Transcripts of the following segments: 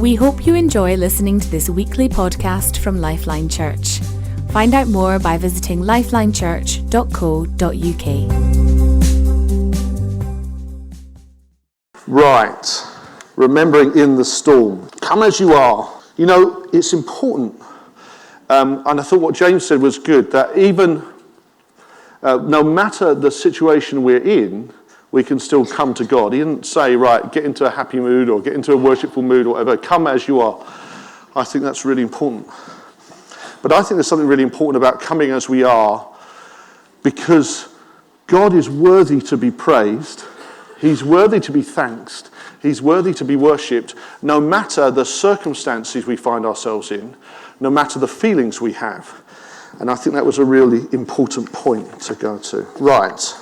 We hope you enjoy listening to this weekly podcast from Lifeline Church. Find out more by visiting lifelinechurch.co.uk. Right, remembering in the storm. Come as you are. You know, it's important. And I thought what James said was good, that even no matter the situation we're in, we can still come to God. He didn't say, right, get into a happy mood or get into a worshipful mood or whatever. Come as you are. I think that's really important. But I think there's something really important about coming as we are, because God is worthy to be praised. He's worthy to be thanked. He's worthy to be worshipped, no matter the circumstances we find ourselves in, no matter the feelings we have. And I think that was a really important point to go to. Right.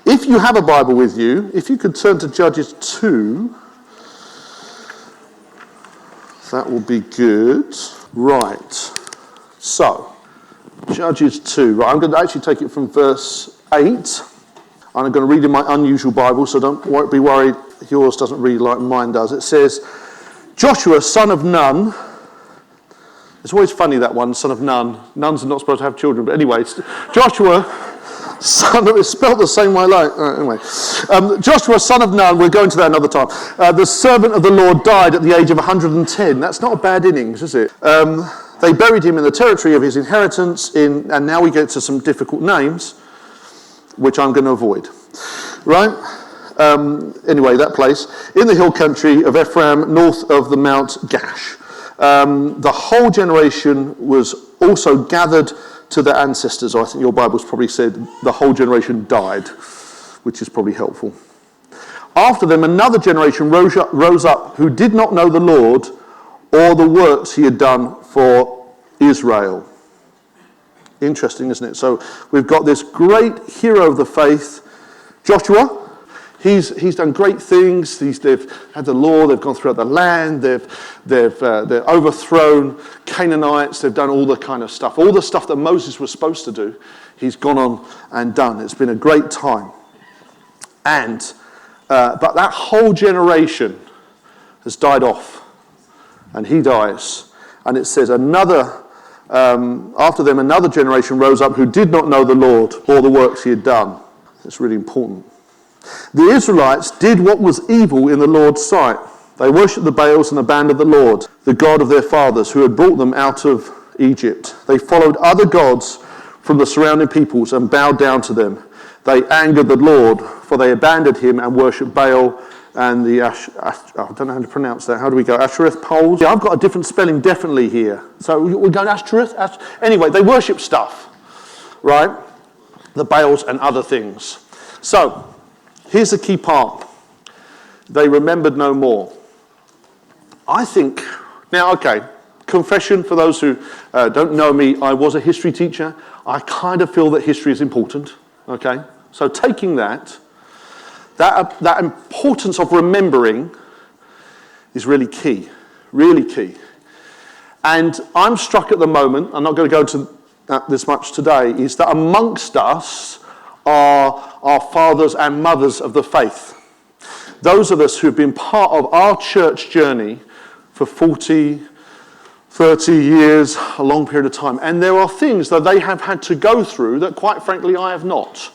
If you have a Bible with you, if you could turn to Judges 2, that will be good. Right. So, Judges 2. Right, I'm going to actually take it from verse 8. I'm going to read in my unusual Bible, so don't be worried yours doesn't read like mine does. It says, Joshua, son of Nun. It's always funny, that one, son of Nun. Nuns are not supposed to have children, but anyway, it's Joshua, son of, it's spelled the same way. Joshua, son of Nun, we'll go into that another time. The servant of the Lord died at the age of 110. That's not a bad innings, is it? They buried him in the territory of his inheritance, and now we get to some difficult names, which I'm going to avoid. Right? Anyway, that place, in the hill country of Ephraim, north of the Mount Gash. The whole generation was also gathered to their ancestors. I think your Bible's probably said the whole generation died, which is probably helpful. After them, another generation rose up who did not know the Lord or the works he had done for Israel. Interesting, isn't it? So we've got this great hero of the faith, Joshua. He's done great things. They've had the law. They've gone throughout the land. They've overthrown Canaanites. They've done all the kind of stuff. All the stuff that Moses was supposed to do, he's gone on and done. It's been a great time. But that whole generation has died off, and he dies. And it says after them another generation rose up who did not know the Lord or the works he had done. It's really important. The Israelites did what was evil in the Lord's sight. They worshipped the Baals and abandoned the Lord, the God of their fathers, who had brought them out of Egypt. They followed other gods from the surrounding peoples and bowed down to them. They angered the Lord, for they abandoned him and worshipped Baal and the I don't know how to pronounce that. How do we go? Ashereth poles? Yeah, I've got a different spelling definitely here. So we're going Ashereth? Anyway, they worship stuff, right? The Baals and other things. So, here's the key part. They remembered no more. I think, now, okay, confession for those who don't know me, I was a history teacher. I kind of feel that history is important, okay? So taking that importance of remembering is really key, And I'm struck at the moment, I'm not going to go into this much today, is that amongst us are our fathers and mothers of the faith. Those of us who have been part of our church journey for 40, 30 years, a long period of time. And there are things that they have had to go through that, quite frankly, I have not.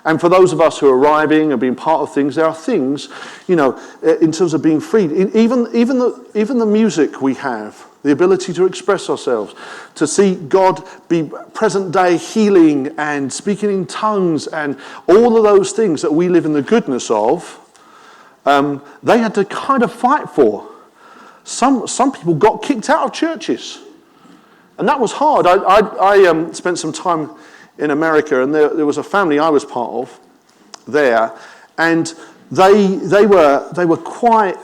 And for those of us who are arriving and being part of things, there are things, in terms of being freed. Even the music we have, the ability to express ourselves, to see God be present day healing and speaking in tongues and all of those things that we live in the goodness of, they had to kind of fight for. Some people got kicked out of churches. And that was hard. I spent some time in America, and there was a family I was part of there, and they were quite.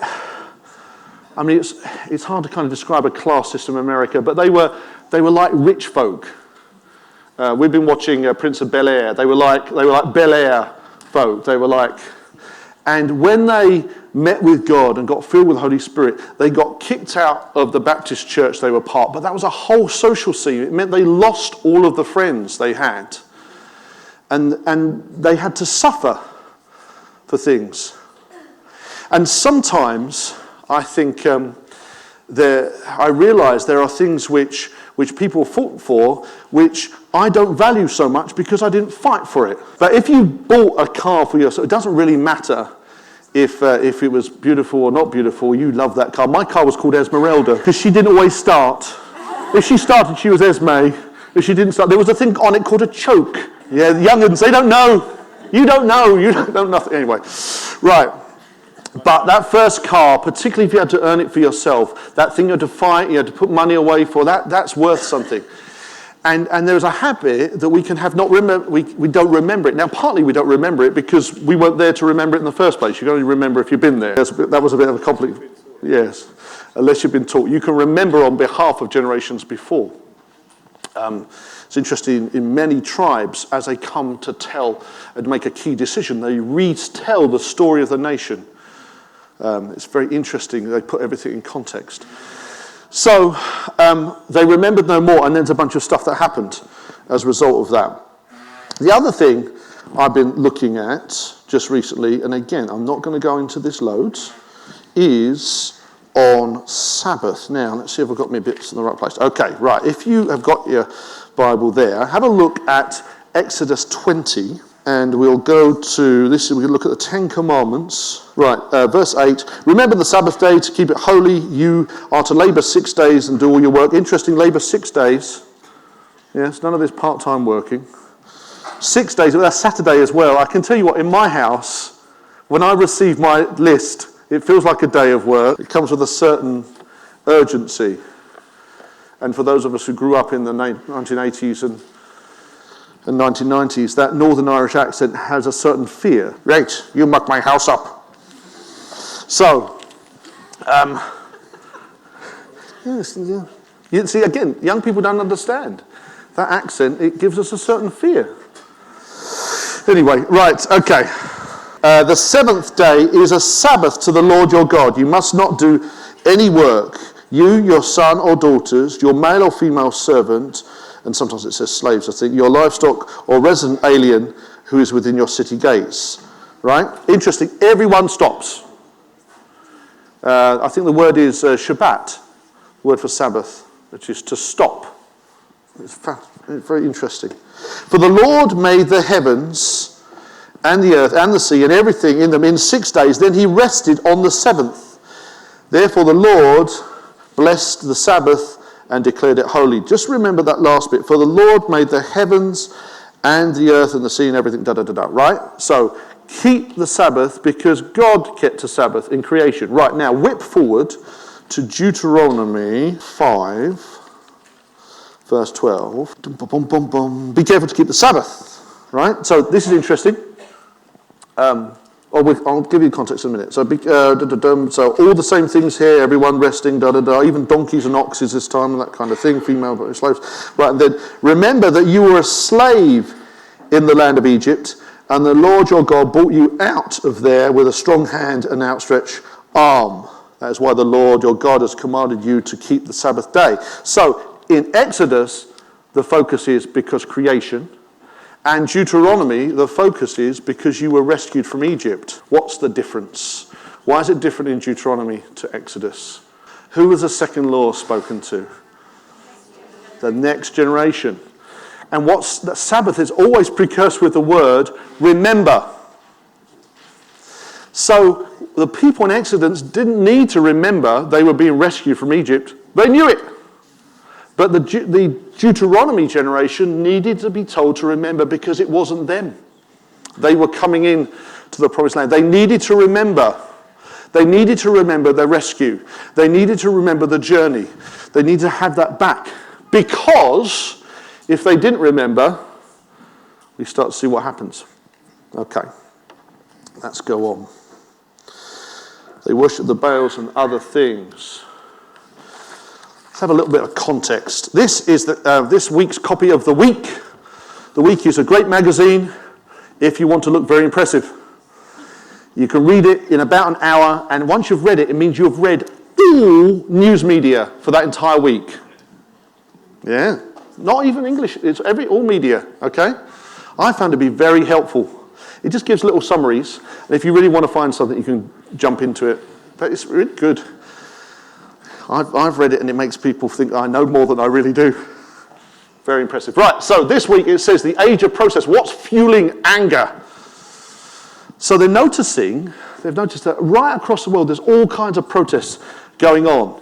I mean, it's hard to kind of describe a class system in America, but they were like rich folk. We've been watching Prince of Bel-Air. They were like Bel-Air folk. They were like, and when they met with God and got filled with the Holy Spirit, they got kicked out of the Baptist church they were part. But that was a whole social scene. It meant they lost all of the friends they had, and they had to suffer for things. And sometimes I think I realise there are things which people fought for, which I don't value so much because I didn't fight for it. But if you bought a car for yourself, it doesn't really matter if it was beautiful or not beautiful. You love that car. My car was called Esmeralda because she didn't always start. If she started, she was Esme. If she didn't start, there was a thing on it called a choke. Yeah, the young'uns, they don't know. You don't know. You don't know nothing. Anyway, right. But that first car, particularly if you had to earn it for yourself, that thing you had to fight, you had to put money away for, that's worth something. And there's a habit that we can have not remember. We don't remember it. Now, partly we don't remember it because we weren't there to remember it in the first place. You can only remember if you've been there. That was a bit of a conflict. Yes, unless you've been taught. You can remember on behalf of generations before. It's interesting, in many tribes, as they come to tell and make a key decision, they retell the story of the nation. It's very interesting. They put everything in context. So they remembered no more, and there's a bunch of stuff that happened as a result of that. The other thing I've been looking at just recently, and again, I'm not going to go into this loads, is on Sabbath. Now, let's see if I've got my bits in the right place. Okay, right. If you have got your Bible there, have a look at Exodus 20. And we'll go to this. We'll look at the Ten Commandments. Right, verse 8. Remember the Sabbath day to keep it holy. You are to labor 6 days and do all your work. Interesting, labor 6 days. Yes, none of this part-time working. 6 days, but that's Saturday as well. I can tell you what, in my house, when I receive my list, it feels like a day of work. It comes with a certain urgency. And for those of us who grew up in the 1980s and 1990s, that Northern Irish accent has a certain fear. Right, you muck my house up. So, yes, yeah. You see, again, young people don't understand. That accent, it gives us a certain fear. Anyway, right, okay. The seventh day is a Sabbath to the Lord your God. You must not do any work. You, your son or daughters, your male or female servant, and sometimes it says slaves, I think, your livestock or resident alien who is within your city gates. Right? Interesting. Everyone stops. I think the word is Shabbat, word for Sabbath, which is to stop. It's very interesting. For the Lord made the heavens and the earth and the sea and everything in them in 6 days. Then he rested on the seventh. Therefore the Lord blessed the Sabbath and declared it holy. Just remember that last bit. For the Lord made the heavens and the earth and the sea and everything, right? So keep the Sabbath because God kept the Sabbath in creation. Right, now whip forward to Deuteronomy 5, verse 12. Be careful to keep the Sabbath, right? So this is interesting. I'll give you context in a minute. So all the same things here, everyone resting, even donkeys and oxes this time, and that kind of thing, female slaves. Right, and then remember that you were a slave in the land of Egypt, and the Lord your God brought you out of there with a strong hand and outstretched arm. That is why the Lord your God has commanded you to keep the Sabbath day. So in Exodus, the focus is because creation. And Deuteronomy, the focus is because you were rescued from Egypt. What's the difference? Why is it different in Deuteronomy to Exodus? Who was the second law spoken to? The next generation. And the Sabbath is always precursed with the word remember. So the people in Exodus didn't need to remember they were being rescued from Egypt. They knew it. But the Deuteronomy generation needed to be told to remember because it wasn't them. They were coming in to the promised land. They needed to remember. They needed to remember their rescue. They needed to remember the journey. They needed to have that back. Because if they didn't remember, we start to see what happens. Okay, let's go on. They worship the Baals and other things. Let's have a little bit of context. This is this week's copy of The Week. The Week is a great magazine if you want to look very impressive. You can read it in about an hour, and once you've read it, it means you've read all news media for that entire week. Yeah, not even English, it's all media, okay? I found it to be very helpful. It just gives little summaries, and if you really want to find something, you can jump into it. But it's really good. I've read it and it makes people think I know more than I really do. Very impressive. Right, so this week it says the age of protest. What's fueling anger? So they've noticed that right across the world there's all kinds of protests going on.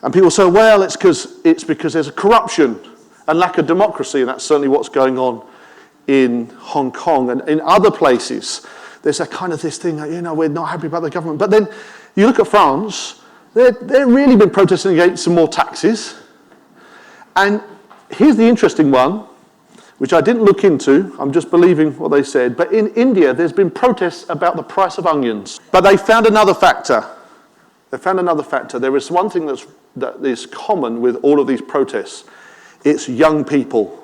And people say, well, it's because there's a corruption and lack of democracy, and that's certainly what's going on in Hong Kong and in other places. There's a kind of this thing, we're not happy about the government. But then you look at France, they've really been protesting against some more taxes. And here's the interesting one, which I didn't look into, I'm just believing what they said. But in India, there's been protests about the price of onions. But they found another factor. There is one thing that is common with all of these protests. It's young people.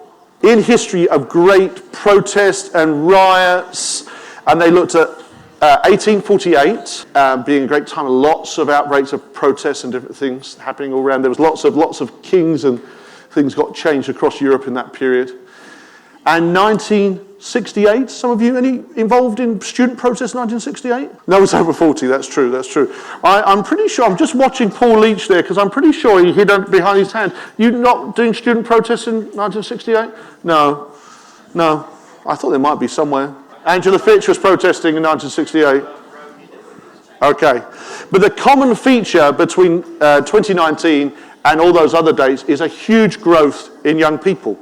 In history of great protests and riots, and they looked at 1848 being a great time, lots of outbreaks of protests and different things happening all around. There was lots of kings and things got changed across Europe in that period. And 1968, some of you, any involved in student protests in 1968? No, it's over 40, that's true. I'm pretty sure, I'm just watching Paul Leach there, because I'm pretty sure he hid behind his hand. You not doing student protests in 1968? No, I thought there might be somewhere. Angela Fitch was protesting in 1968. Okay, but the common feature between 2019 and all those other dates is a huge growth in young people.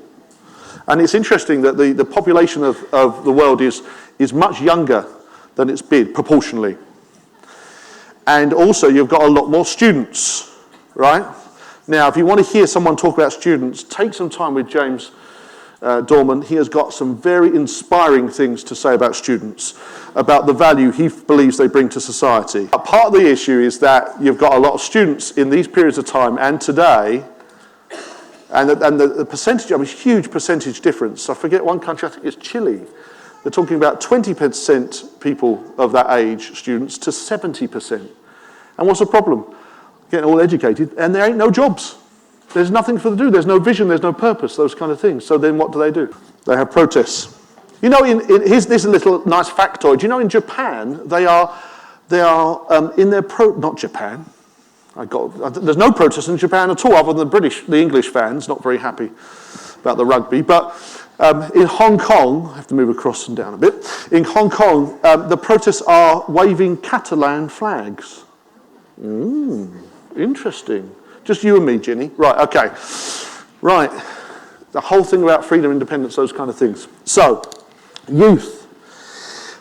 And it's interesting that the population of the world is much younger than it's been, proportionally. And also, you've got a lot more students, right? Now, if you want to hear someone talk about students, take some time with James Dorman. He has got some very inspiring things to say about students, about the value he believes they bring to society. Part of the issue is that you've got a lot of students in these periods of time and today, and the percentage, a huge percentage difference. I forget one country, I think it's Chile. They're talking about 20% people of that age, students, to 70%. And what's the problem? Getting all educated, and there ain't no jobs. There's nothing for them to do. There's no vision, there's no purpose, those kind of things. So then what do? They have protests. Here's this little nice factoid. In Japan, they are in their not Japan. There's no protest in Japan at all, other than the English fans, not very happy about the rugby. But in Hong Kong, I have to move across and down a bit. In Hong Kong, the protests are waving Catalan flags. Interesting. Just you and me, Ginny. Right, okay. Right. The whole thing about freedom, independence, those kind of things. So, youth.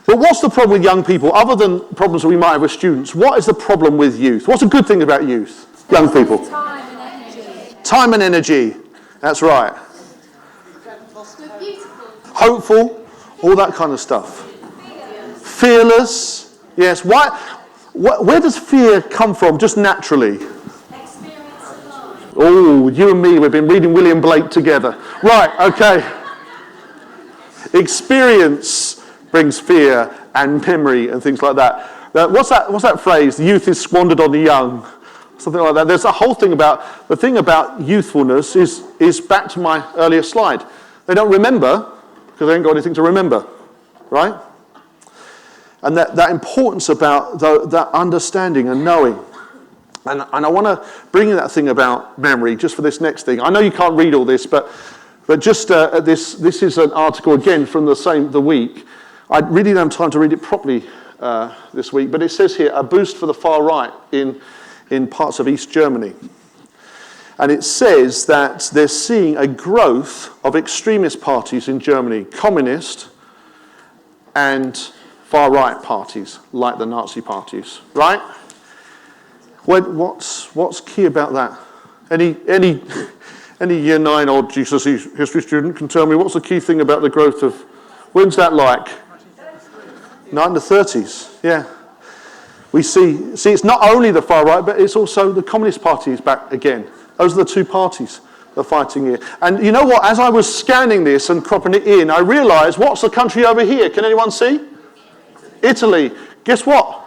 But what's the problem with young people? Other than problems that we might have with students, what is the problem with youth? What's a good thing about youth? Young people. Time and energy. Time and energy. That's right. Hopeful. All that kind of stuff. Fearless. Yes. Where does fear come from, just naturally? Oh, you and me, we've been reading William Blake together. Right, okay. Experience brings fear and memory and things like that. What's that phrase? The youth is squandered on the young. Something like that. There's a whole thing about, the thing about youthfulness is back to my earlier slide. They don't remember because they ain't got anything to remember, right? And that importance about that understanding and knowing. And I want to bring in that thing about memory just for this next thing. I know you can't read all this, but just this is an article again from the week. I really don't have time to read it properly this week, but it says here, a boost for the far right in parts of East Germany. And it says that they're seeing a growth of extremist parties in Germany, communist and far right parties, like the Nazi parties, right? What's key about that? Any year 9 or GCSE history student can tell me what's the key thing about the growth of, when's that like? 1930s, yeah. We see it's not only the far right, but it's also the Communist Party is back again. Those are the two parties that are fighting here. And you know what, as I was scanning this and cropping it in, I realised, what's the country over here? Can anyone see? Italy. Guess what?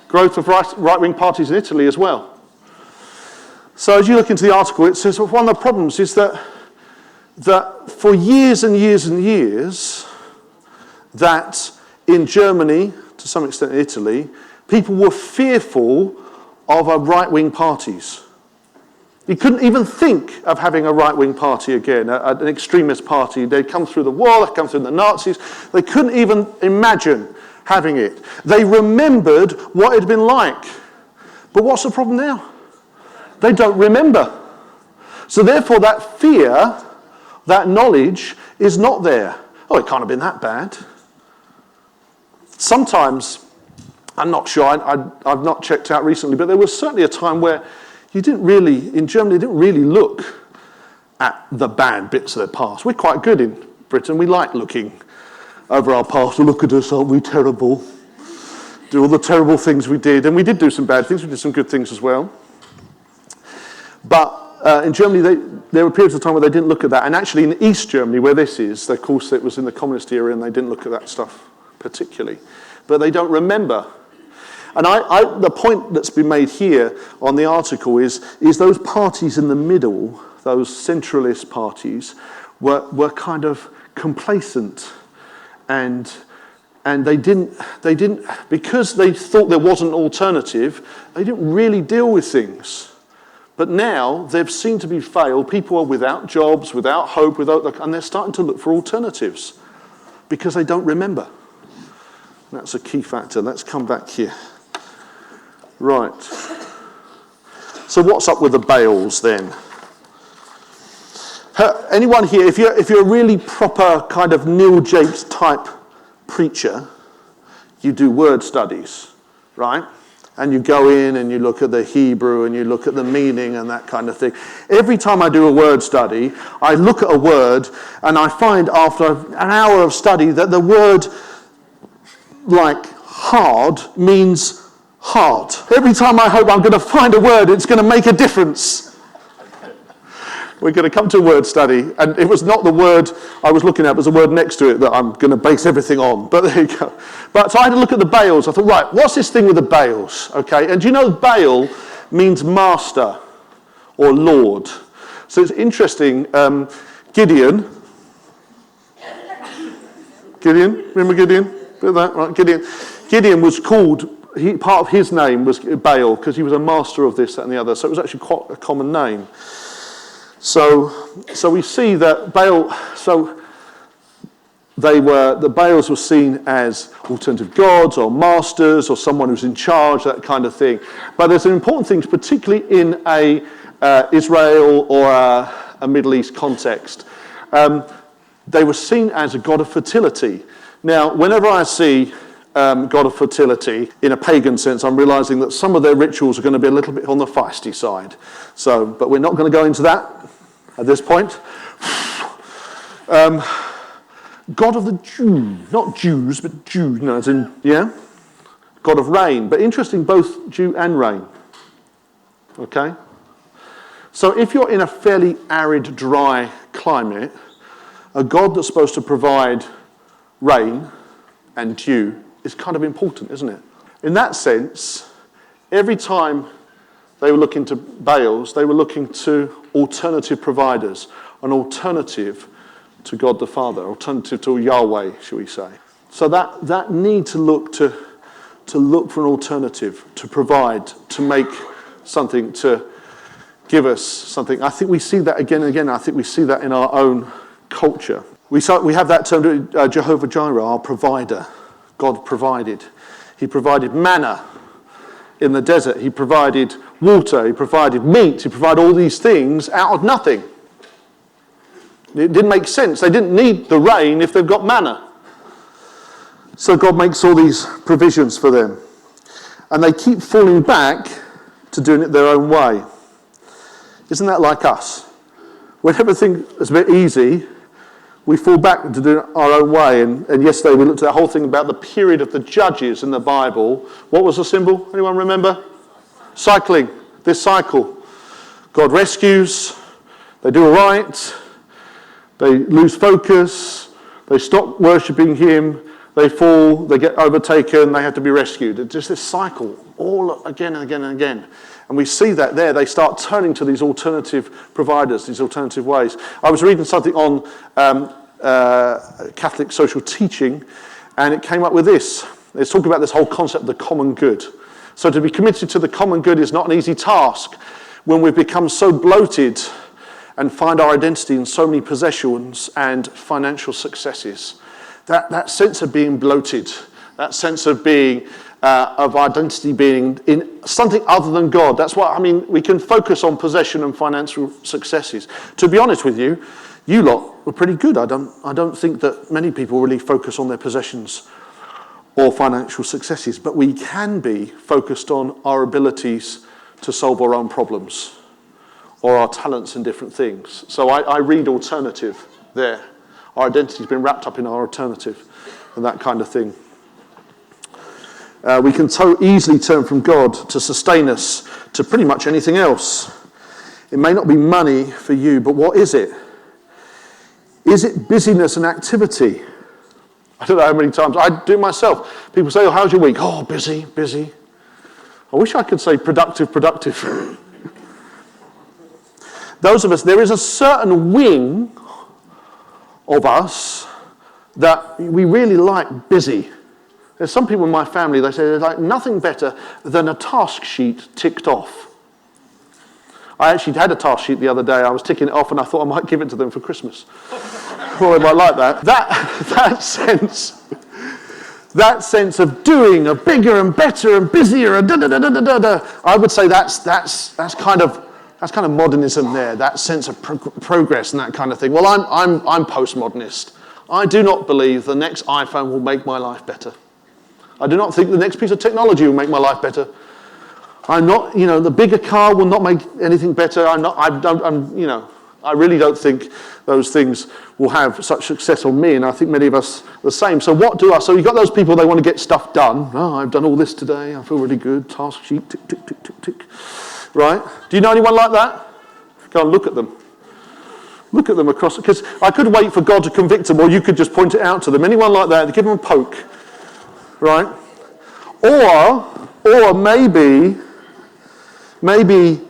Growth of right-wing parties in Italy as well. So as you look into the article, it says one of the problems is that for years and years and years, that in Germany, to some extent in Italy, people were fearful of right-wing parties. He couldn't even think of having a right-wing party again, an extremist party. They'd come through the war, they'd come through the Nazis. They couldn't even imagine having it. They remembered what it had been like. But what's the problem now? They don't remember. So therefore that fear, that knowledge is not there. Oh, it can't have been that bad. Sometimes, I'm not sure, I've not checked out recently, but there was certainly a time where in Germany, didn't really look at the bad bits of their past. We're quite good in Britain. We like looking over our past. Oh, look at us, aren't we terrible? Do all the terrible things we did. And we did do some bad things. We did some good things as well. But in Germany, there were periods of time where they didn't look at that. And actually in East Germany, where this is, of course, it was in the communist era, and they didn't look at that stuff particularly. But they don't remember. And the point that's been made here on the article is those parties in the middle, those centralist parties, were kind of complacent, and they didn't because they thought there was an alternative. They didn't really deal with things. But now they've seen to be failed. People are without jobs, without hope, and they're starting to look for alternatives because they don't remember. That's a key factor. Let's come back here. Right. So what's up with the Baals then? Anyone here, if you're a really proper kind of Neil Jakes type preacher, you do word studies, right? And you go in and you look at the Hebrew and you look at the meaning and that kind of thing. Every time I do a word study, I look at a word and I find after an hour of study that the word like hard means hard. Every time I hope I'm going to find a word, it's going to make a difference. We're going to come to a word study, and it was not the word I was looking at, it was a word next to it that I'm going to base everything on. But there you go. But so I had to look at the Baals. I thought, right, what's this thing with the Baals? Okay, and do you know Baal means master or lord? So it's interesting. Gideon, remember Gideon? Bit of that, right? Gideon was called. Part of his name was Baal because he was a master of this, that, and the other. So it was actually quite a common name. So we see that Baal. So the Baals were seen as alternative gods or masters or someone who's in charge, that kind of thing. But there's an important thing, particularly in a Israel or a Middle East context. They were seen as a god of fertility. Now, whenever I see god of fertility in a pagan sense, I'm realizing that some of their rituals are going to be a little bit on the feisty side. But we're not going to go into that at this point. God of the Jew, not Jews, but Jew, as in, yeah? God of rain. But interesting, both Jew and rain. Okay? So if you're in a fairly arid, dry climate, a god that's supposed to provide rain and dew is kind of important, isn't it? In that sense, every time they were looking to Baals, they were looking to alternative providers, an alternative to God the Father, alternative to Yahweh, shall we say. So that need to look for an alternative, to provide, to make something, to give us something. I think we see that again and again. I think we see that in our own culture. We have that term, Jehovah Jireh, our provider. God provided. He provided manna in the desert. He provided water. He provided meat. He provided all these things out of nothing. It didn't make sense. They didn't need the rain if they've got manna. So God makes all these provisions for them. And they keep falling back to doing it their own way. Isn't that like us? When everything is a bit easy, we fall back to doing it our own way. And yesterday we looked at that whole thing about the period of the judges in the Bible. What was the symbol? Anyone remember? Cycling. This cycle. God rescues. They do all right. They lose focus. They stop worshipping him. They fall. They get overtaken. They have to be rescued. It's just this cycle all again and again and again. And we see that there. They start turning to these alternative providers, these alternative ways. I was reading something on Catholic social teaching, and it came up with this. It's talking about this whole concept of the common good. So to be committed to the common good is not an easy task when we've become so bloated and find our identity in so many possessions and financial successes. That sense of being bloated, that sense of being, of identity being in something other than God. That's what, I mean, we can focus on possession and financial successes. To be honest with you, you lot were pretty good. I don't think that many people really focus on their possessions or financial successes, but we can be focused on our abilities to solve our own problems or our talents in different things. So I read alternative there. Our identity's been wrapped up in our alternative and that kind of thing. We can so easily turn from God to sustain us to pretty much anything else. It may not be money for you, but what is it? Is it busyness and activity? I don't know how many times I do it myself. People say, "Oh, how's your week?" "Oh, busy, busy." I wish I could say productive, productive. Those of us, there is a certain wing of us that we really like busy. There's some people in my family, they say there's like nothing better than a task sheet ticked off. I actually had a task sheet the other day. I was ticking it off and I thought I might give it to them for Christmas. Well, they might like that. That sense of doing a bigger and better and busier and da-da-da-da-da-da. I would say that's kind of modernism there, that sense of progress and that kind of thing. Well, I'm postmodernist. I do not believe the next iPhone will make my life better. I do not think the next piece of technology will make my life better. I'm not, the bigger car will not make anything better. I really don't think those things will have such success on me, and I think many of us are the same. So so you've got those people, they want to get stuff done. "Oh, I've done all this today. I feel really good. Task sheet, tick, tick, tick, tick, tick." Right? Do you know anyone like that? Go and look at them. Look at them across, because I could wait for God to convict them, or you could just point it out to them. Anyone like that, give them a poke. Right? Or maybe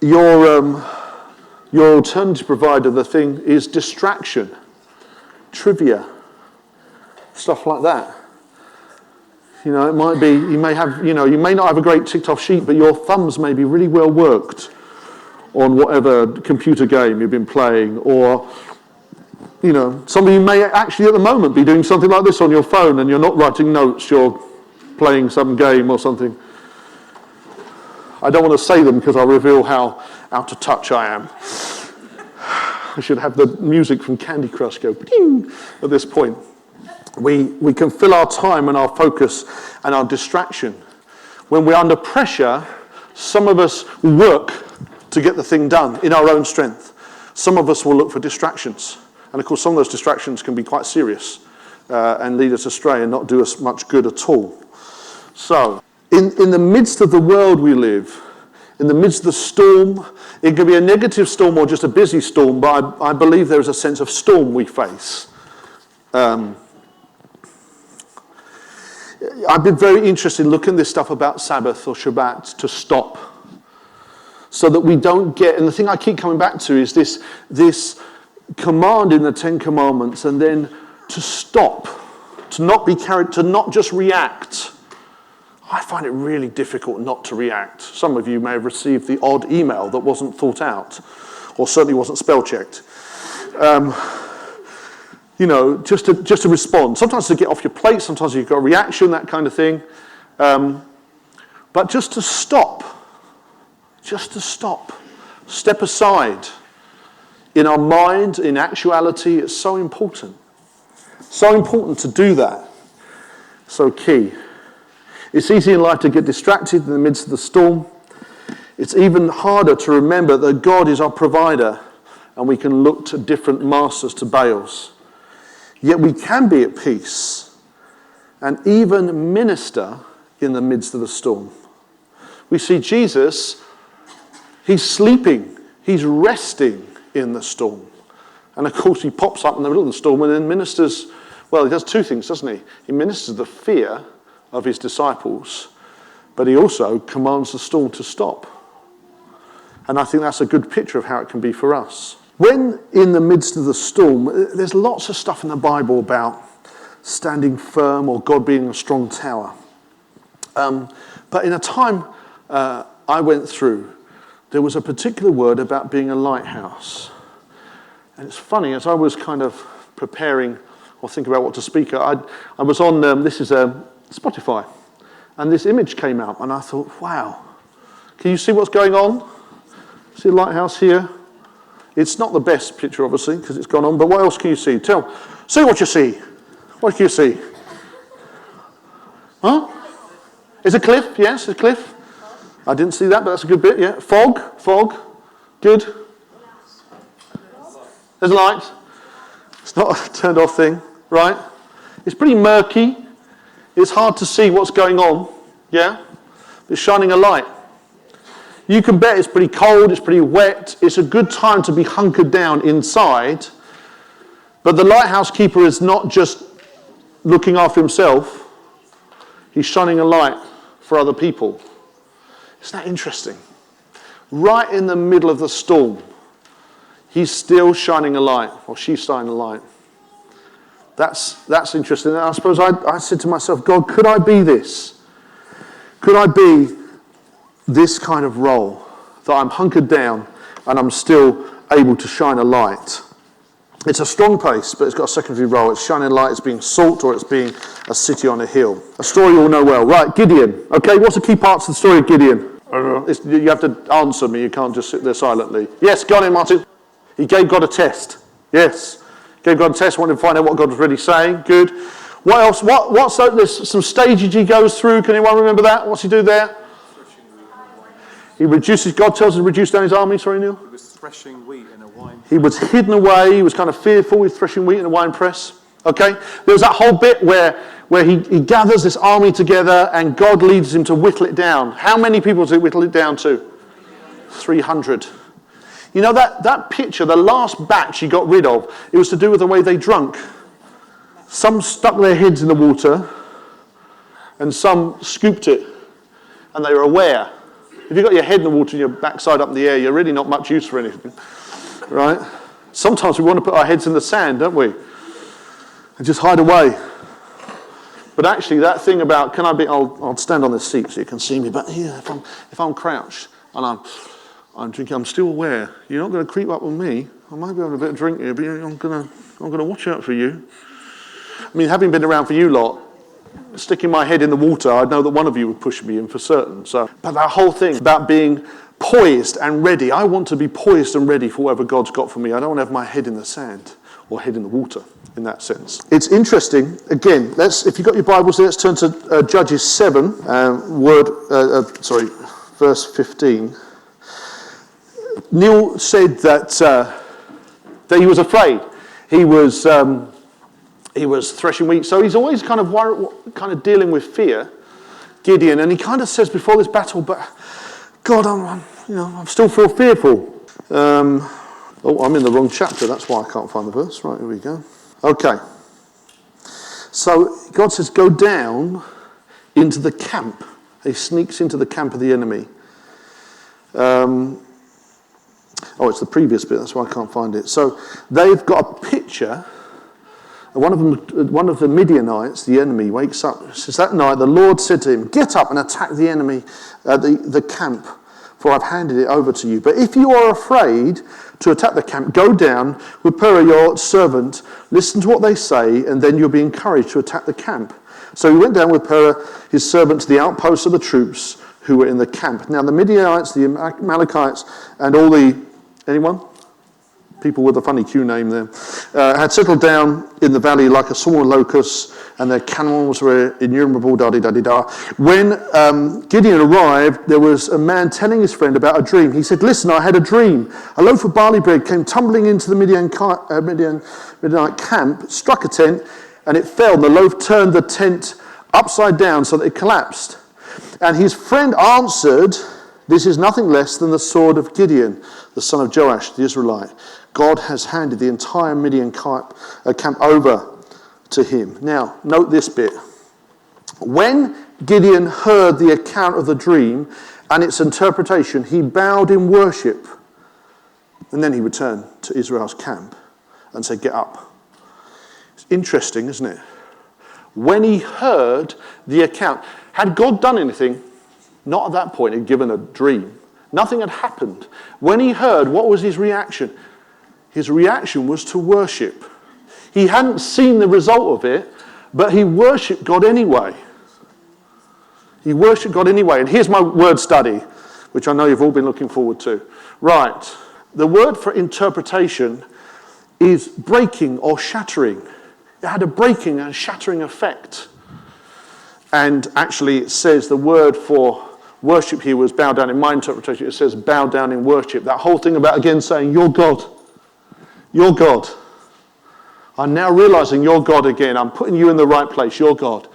your alternative provider, the thing is distraction, trivia, stuff like that. It might be, you may not have a great ticked off sheet, but your thumbs may be really well worked on whatever computer game you've been playing, or, some of you may actually at the moment be doing something like this on your phone and you're not writing notes, you're playing some game or something. I don't want to say them because I'll reveal how out of touch I am. I should have the music from Candy Crush go ding at this point. We can fill our time and our focus and our distraction. When we're under pressure, some of us work to get the thing done in our own strength. Some of us will look for distractions. And of course, some of those distractions can be quite serious and lead us astray and not do us much good at all. So, in the midst of the world we live, in the midst of the storm, it can be a negative storm or just a busy storm, but I believe there is a sense of storm we face. I've been very interested in looking at this stuff about Sabbath or Shabbat, to stop, so that we don't get, and the thing I keep coming back to is this command in the Ten Commandments, and then to stop, to not be carried, to not just react. I find it really difficult not to react. Some of you may have received the odd email that wasn't thought out, or certainly wasn't spell checked. Just to respond. Sometimes to get off your plate, sometimes you've got a reaction, that kind of thing. But just to stop. Step aside. In our mind, in actuality, it's so important. So important to do that. So key. It's easy in life to get distracted in the midst of the storm. It's even harder to remember that God is our provider and we can look to different masters, to Baals. Yet we can be at peace and even minister in the midst of the storm. We see Jesus, he's sleeping, he's resting in the storm. And of course he pops up in the middle of the storm and then ministers, well, he does two things, doesn't he? He ministers the fear of his disciples, but he also commands the storm to stop. And I think that's a good picture of how it can be for us. When in the midst of the storm, there's lots of stuff in the Bible about standing firm or God being a strong tower. But in a time I went through, there was a particular word about being a lighthouse. And it's funny, as I was kind of preparing or thinking about what to speak, I was on, this is Spotify, and this image came out, and I thought, wow, can you see what's going on? See a lighthouse here? It's not the best picture, obviously, because it's gone on, but what else can you see? See what you see. What can you see? Huh? It's a cliff, yes, a cliff. I didn't see that, but that's a good bit, yeah. Fog, good. There's a light. It's not a turned off thing, right? It's pretty murky. It's hard to see what's going on, yeah? It's shining a light. You can bet it's pretty cold, it's pretty wet. It's a good time to be hunkered down inside. But the lighthouse keeper is not just looking after himself. He's shining a light for other people. Isn't that interesting? Right in the middle of the storm, he's still shining a light, or she's shining a light. That's interesting. And I suppose I said to myself, God, could I be this? Could I be this kind of role, that I'm hunkered down and I'm still able to shine a light? It's a strong place, but it's got a secondary role. It's shining a light, it's being salt, or it's being a city on a hill. A story you all know well. Right, Gideon. Okay, what's the key parts of the story of Gideon? You have to answer me, you can't just sit there silently. Yes, go on in, Martin. He gave God a test. Yes. Gave God a test, wanted to find out what God was really saying. Good. What else? There's some stages he goes through. Can anyone remember that? What's he do there? He reduces, God tells him to reduce down his army. Sorry, Neil? He was threshing wheat in a wine press. He was hidden away. He was kind of fearful. He was threshing wheat in a wine press. Okay? There's that whole bit where he gathers this army together and God leads him to whittle it down. How many people does he whittle it down to? 300. You know, that picture, the last batch he got rid of, it was to do with the way they drunk. Some stuck their heads in the water and some scooped it, and they were aware. If you've got your head in the water and your backside up in the air, you're really not much use for anything, right? Sometimes we want to put our heads in the sand, don't we? And just hide away. But actually, that thing about, I'll stand on this seat so you can see me, but here, if I'm crouched and I'm drinking, I'm still aware. You're not going to creep up with me. I might be having a bit of drink here, but I'm going to watch out for you. I mean, having been around for you lot, sticking my head in the water, I'd know that one of you would push me in for certain. But that whole thing about being poised and ready, I want to be poised and ready for whatever God's got for me. I don't want to have my head in the sand or head in the water in that sense. It's interesting. Again, if you've got your Bibles there, let's turn to Judges 7, verse 15. Neil said that he was afraid. He was threshing wheat, so he's always kind of dealing with fear, Gideon, and he kind of says before this battle, but God, I still feel fearful. I'm in the wrong chapter. That's why I can't find the verse. Right, here we go. Okay. So God says, go down into the camp. He sneaks into the camp of the enemy. It's the previous bit. That's why I can't find it. So they've got a picture. One of the Midianites, the enemy, wakes up. It says, that night the Lord said to him, get up and attack the enemy, the camp, for I've handed it over to you. But if you are afraid to attack the camp, go down with Purah, your servant, listen to what they say, and then you'll be encouraged to attack the camp. So he went down with Purah, his servant, to the outposts of the troops who were in the camp. Now the Midianites, the Amalekites, and all anyone? People with a funny Q name there, had settled down in the valley like a swarm of locusts, and their camels were innumerable, da-di-da-di-da. When Gideon arrived, there was a man telling his friend about a dream. He said, listen, I had a dream. A loaf of barley bread came tumbling into the Midianite camp, struck a tent, and it fell. And the loaf turned the tent upside down so that it collapsed. And his friend answered, this is nothing less than the sword of Gideon, the son of Joash, the Israelite. God has handed the entire Midian camp over to him. Now, note this bit. When Gideon heard the account of the dream and its interpretation, he bowed in worship. And then he returned to Israel's camp and said, get up. It's interesting, isn't it? When he heard the account. Had God done anything? Not at that point. He'd given a dream. Nothing had happened. When he heard, what was his reaction? His reaction was to worship. He hadn't seen the result of it, but he worshipped God anyway. He worshipped God anyway. And here's my word study, which I know you've all been looking forward to. Right. The word for interpretation is breaking or shattering. It had a breaking and shattering effect. And actually it says the word for worship here was bow down. In my interpretation it says bow down in worship. That whole thing about again saying, you're God. You're God. I'm now realizing you're God again. I'm putting you in the right place. You're God.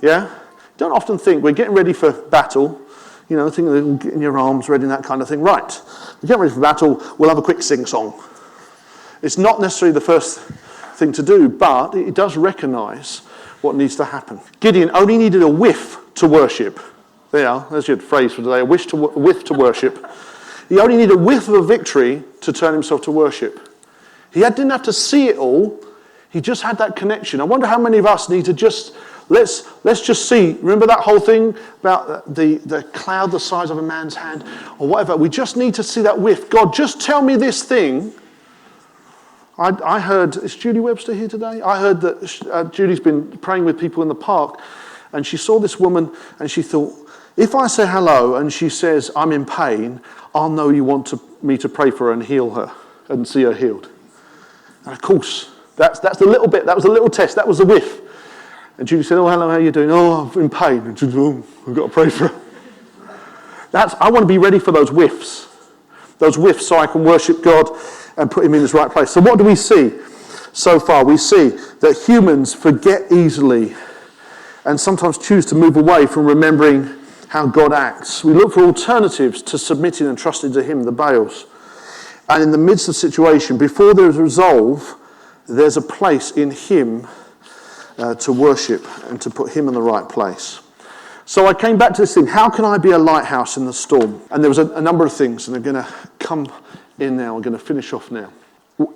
Yeah? Don't often think we're getting ready for battle. Thinking getting your arms ready and that kind of thing. Right. We're getting ready for battle. We'll have a quick sing-song. It's not necessarily the first thing to do, but it does recognize what needs to happen. Gideon only needed a whiff to worship. There you are. There's your phrase for today. A whiff to worship. He only needed a whiff of a victory to turn himself to worship. He didn't have to see it all. He just had that connection. I wonder how many of us need to just, let's just see. Remember that whole thing about the cloud the size of a man's hand or whatever? We just need to see that whiff. God, just tell me this thing. I heard, is Judy Webster here today? I heard that Judy's been praying with people in the park and she saw this woman and she thought, if I say hello and she says, I'm in pain, I'll know you want me to pray for her and heal her and see her healed. And of course, that's the little bit, that was a little test, that was a whiff. And Judy said, oh, hello, how are you doing? Oh, I'm in pain. And she said, oh, I've got to pray for her. I want to be ready for those whiffs so I can worship God and put him in his right place. So what do we see so far? We see that humans forget easily and sometimes choose to move away from remembering how God acts. We look for alternatives to submitting and trusting to him, the Baals. And in the midst of the situation, before there is resolve, there's a place in him to worship and to put him in the right place. So I came back to this thing, how can I be a lighthouse in the storm? And there was a number of things, and I'm going to come in now, I'm going to finish off now.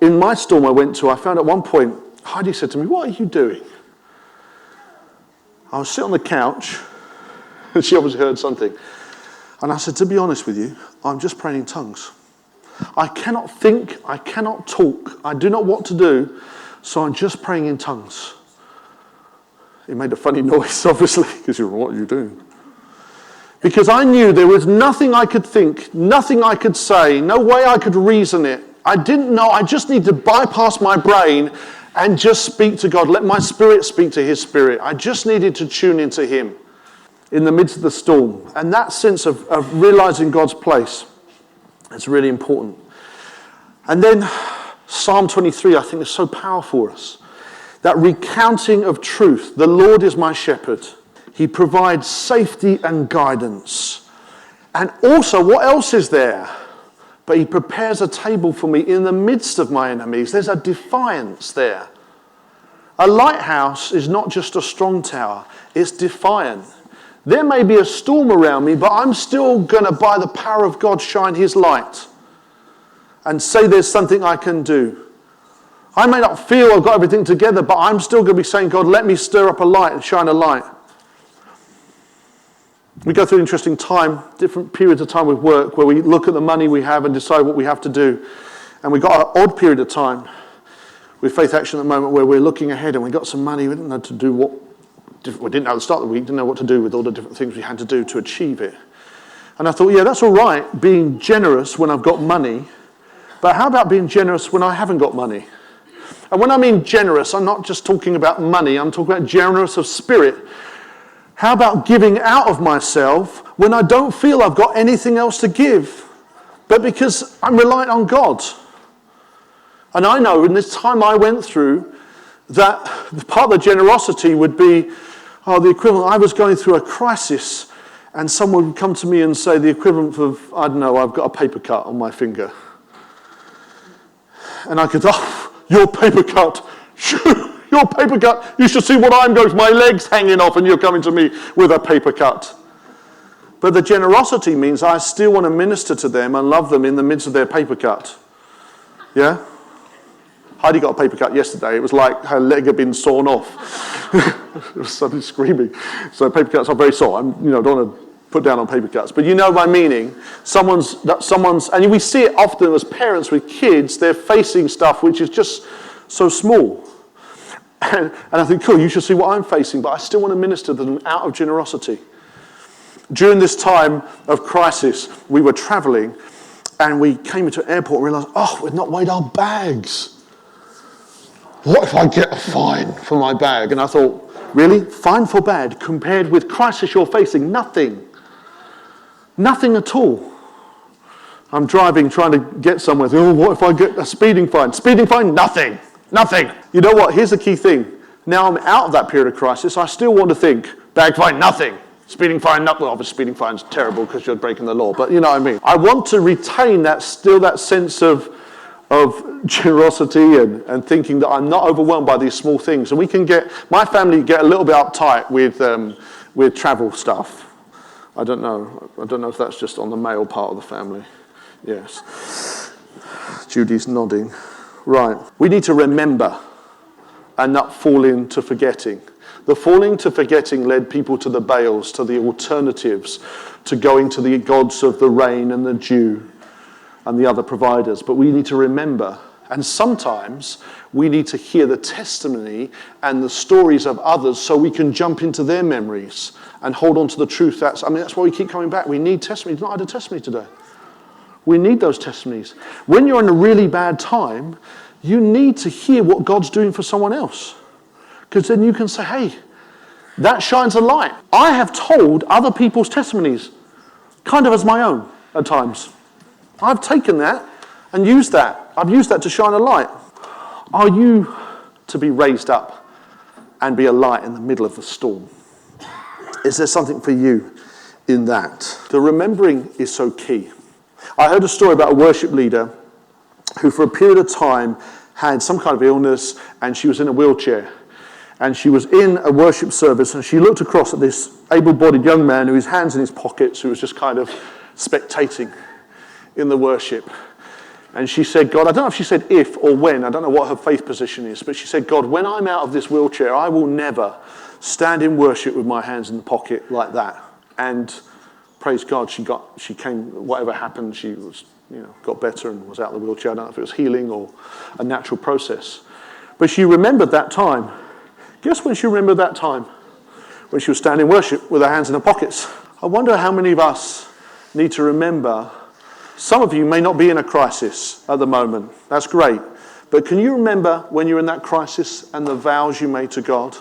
In my storm I went to, I found at one point, Heidi said to me, what are you doing? I was sitting on the couch, and she obviously heard something. And I said, to be honest with you, I'm just praying in tongues. I cannot think, I cannot talk, I do not know what to do, so I'm just praying in tongues. He made a funny noise, obviously, because you're, what are you doing? Because I knew there was nothing I could think, nothing I could say, no way I could reason it. I didn't know, I just need to bypass my brain and just speak to God. Let my spirit speak to his spirit. I just needed to tune into him in the midst of the storm. And that sense of realizing God's place is really important. And then Psalm 23, I think, is so powerful for us. That recounting of truth. The Lord is my shepherd. He provides safety and guidance. And also, what else is there? But he prepares a table for me in the midst of my enemies. There's a defiance there. A lighthouse is not just a strong tower. It's defiant. There may be a storm around me, but I'm still going to, by the power of God, shine his light and say there's something I can do. I may not feel I've got everything together, but I'm still going to be saying, God, let me stir up a light and shine a light. We go through an interesting time, different periods of time with work, where we look at the money we have and decide what we have to do. And we've got an odd period of time with Faith Action at the moment where we're looking ahead and we've got some money. We didn't know to do what, we didn't know at the start of the week, didn't know what to do with all the different things we had to do to achieve it. And I thought, yeah, that's all right, being generous when I've got money, but how about being generous when I haven't got money? And when I mean generous, I'm not just talking about money, I'm talking about generous of spirit. How about giving out of myself when I don't feel I've got anything else to give, but because I'm reliant on God? And I know in this time I went through that part of the generosity would be, the equivalent, I was going through a crisis and someone would come to me and say the equivalent of, I don't know, I've got a paper cut on my finger. And I could, your paper cut, your paper cut, you should see what I'm going through, my leg's hanging off and you're coming to me with a paper cut. But the generosity means I still want to minister to them and love them in the midst of their paper cut. Yeah? Heidi got a paper cut yesterday. It was like her leg had been sawn off. It was suddenly screaming. So paper cuts are very sore. Don't want to put down on paper cuts. But you know my meaning. Someone's, and we see it often as parents with kids, they're facing stuff which is just so small. And I think, cool, you should see what I'm facing, but I still want to minister to them out of generosity. During this time of crisis, we were traveling and we came into an airport and realized, we've not weighed our bags. What if I get a fine for my bag? And I thought, really? Fine for bag compared with crisis you're facing? Nothing. Nothing at all. I'm driving, trying to get somewhere. What if I get a speeding fine? Speeding fine? Nothing. Nothing. You know what? Here's the key thing. Now I'm out of that period of crisis. I still want to think, bag fine, nothing. Speeding fine, nothing. Well, obviously speeding fine's terrible because you're breaking the law. But you know what I mean. I want to retain that sense of generosity and thinking that I'm not overwhelmed by these small things. And my family get a little bit uptight with travel stuff. I don't know if that's just on the male part of the family. Yes. Judy's nodding. Right. We need to remember and not fall into forgetting. The falling to forgetting led people to the Baals, to the alternatives, to going to the gods of the rain and the dew and the other providers. But we need to remember, and sometimes we need to hear the testimony and the stories of others so we can jump into their memories and hold on to the truth. That's why we keep coming back. We need testimony. You've not had a testimony today. We need those testimonies. When you're in a really bad time, you need to hear what God's doing for someone else. Because then you can say, hey, that shines a light. I have told other people's testimonies, kind of as my own at times. I've taken that and used that. I've used that to shine a light. Are you to be raised up and be a light in the middle of the storm? Is there something for you in that? The remembering is so key. I heard a story about a worship leader who for a period of time had some kind of illness and she was in a wheelchair. And she was in a worship service and she looked across at this able-bodied young man who had his hands in his pockets, who was just kind of spectating in the worship. And she said, God, I don't know if she said if or when, I don't know what her faith position is, but she said, God, when I'm out of this wheelchair, I will never stand in worship with my hands in the pocket like that. And praise God, she came, whatever happened, she was, got better and was out of the wheelchair. I don't know if it was healing or a natural process. But she remembered that time. Guess when she remembered that time? When she was standing in worship with her hands in her pockets. I wonder how many of us need to remember. Some of you may not be in a crisis at the moment. That's great. But can you remember when you were in that crisis and the vows you made to God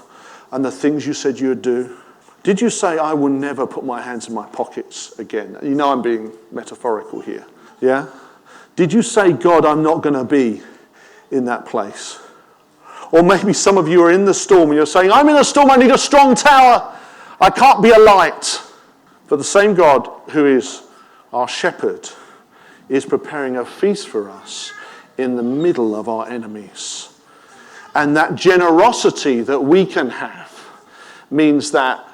and the things you said you would do? Did you say, I will never put my hands in my pockets again? You know I'm being metaphorical here. Yeah? Did you say, God, I'm not going to be in that place? Or maybe some of you are in the storm and you're saying, I'm in a storm, I need a strong tower. I can't be a light. But the same God who is our shepherd is preparing a feast for us in the middle of our enemies. And that generosity that we can have means that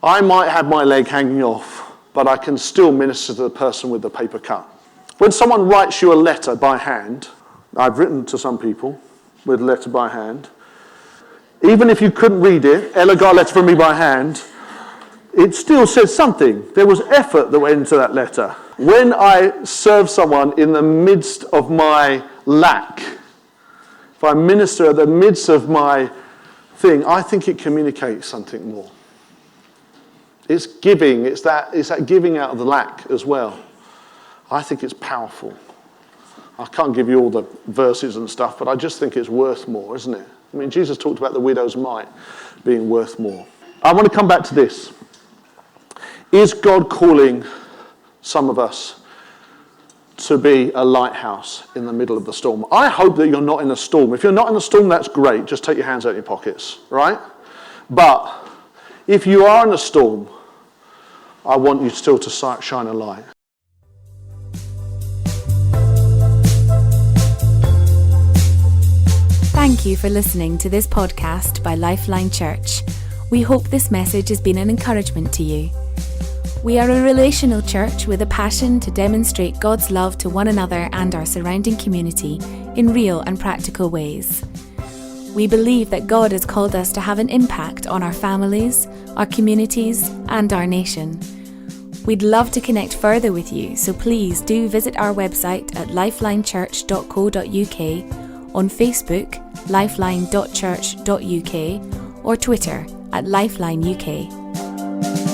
I might have my leg hanging off, but I can still minister to the person with the paper cut. When someone writes you a letter by hand, I've written to some people with a letter by hand, even if you couldn't read it, Ella got a letter from me by hand, it still says something. There was effort that went into that letter. When I serve someone in the midst of my lack, if I minister in the midst of my thing, I think it communicates something more. It's giving, it's that giving out of the lack as well. I think it's powerful. I can't give you all the verses and stuff, but I just think it's worth more, isn't it? I mean, Jesus talked about the widow's mite being worth more. I want to come back to this. Is God calling some of us to be a lighthouse in the middle of the storm? I hope that you're not in a storm. If you're not in a storm, that's great. Just take your hands out of your pockets, right? But if you are in a storm, I want you still to shine a light. Thank you for listening to this podcast by Lifeline Church. We hope this message has been an encouragement to you. We are a relational church with a passion to demonstrate God's love to one another and our surrounding community in real and practical ways. We believe that God has called us to have an impact on our families, our communities, and our nation. We'd love to connect further with you, so please do visit our website at lifelinechurch.co.uk, on Facebook, lifeline.church.uk, or Twitter at LifelineUK.